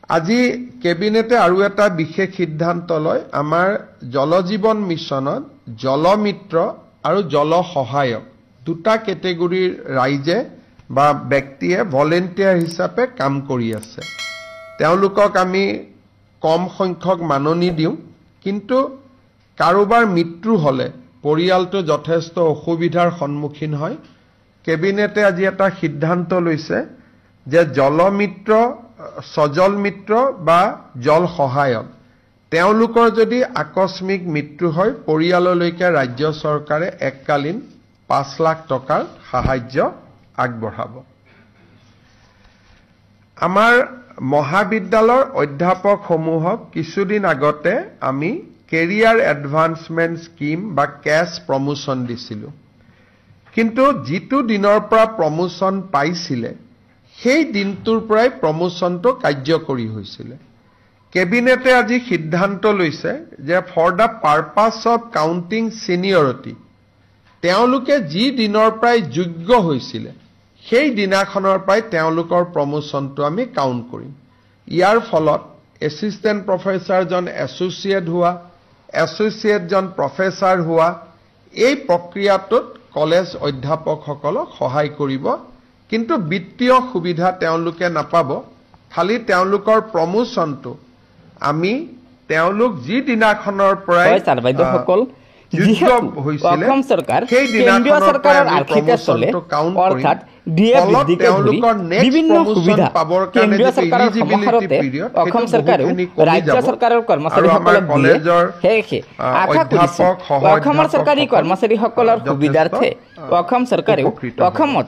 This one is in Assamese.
আজি কেবিনেটে আৰু এটা বিশেষ সিদ্ধান্ত লয় আমাৰ জলজীৱন মিছনত জলমিত্ৰ আৰু জল সহায়ক দুটা কেটেগৰীৰ ৰাইজে বা ব্যক্তিয়ে ভলেন্টিয়াৰ হিচাপে কাম কৰি আছে তেওঁলোকক আমি কম সংখ্যক মাননি দিওঁ কিন্তু কাৰোবাৰ মৃত্যু হলে পৰিয়ালটো যথেষ্ট অসুবিধাৰ সন্মুখীন হয় কেবিনেটে আজি এটা সিদ্ধান্ত লৈছে যে জলমিত্ৰ সজল মিত্ৰ বা জল সহায়ক তেওঁলোকৰ যদি আকস্মিক মৃত্যু হয় পৰিয়াললৈকে ৰাজ্য চৰকাৰে এককালীন 5 লাখ টকাৰ সাহায্য আগবঢ়াব আমাৰ মহাবিদ্যালয়ৰ অধ্যাপক সমূহক কিছুদিন আগতে আমি কেৰিয়াৰ এডভান্সমেন্ট স্কিম বা কেছ প্ৰমোশন দিছিলো কিন্তু যিটো দিনৰ পৰা প্ৰমোশন পাইছিলে সেই দিনটোৰ পৰাই প্ৰমোশনটো কাৰ্যকৰী হৈছিল কেবিনেটে আজি সিদ্ধান্ত লৈছে যে for the purpose of counting seniority তেওঁলোকে যি দিনৰ পৰাই যোগ্য হৈছিল সেই দিনাখনৰ পৰাই তেওঁলোকৰ প্ৰমোশনটো আমি কাউন্ট কৰিম ইয়াৰ ফলত এসিস্ট্যান্ট প্ৰফেসৰ জন এসোসিয়েট হোৱা এসোসিয়েট জন প্ৰফেসৰ হোৱা এই প্ৰক্ৰিয়াটোত কলেজ অধ্যাপকসকলক সহায় কৰিব কিন্তু বিত্তীয় সুবিধা তেওঁলোকে নাপাব খালি তেওঁলোকৰ প্ৰমোশনটো আমি তেওঁলোক যি দিনাখনৰ পৰাই সাৰবাইদসকল অসম চৰকাৰ কেন্দ্ৰীয় চৰকাৰৰ আৰ্হিতে চলে অৰ্থাৎ ডিএ বৃদ্ধিকে ধৰি বিভিন্ন সুবিধা কেন্দ্ৰীয় চৰকাৰৰ সমাহাৰতে অসম চৰকাৰেও ৰাজ্য চৰকাৰৰ কৰ্মচাৰীসকলক দিয়ে সেয়েহে আশা কৰিছোঁ অসমৰ চৰকাৰী কৰ্মচাৰীসকলৰ সুবিধাৰ্থে অসম চৰকাৰেও অসমত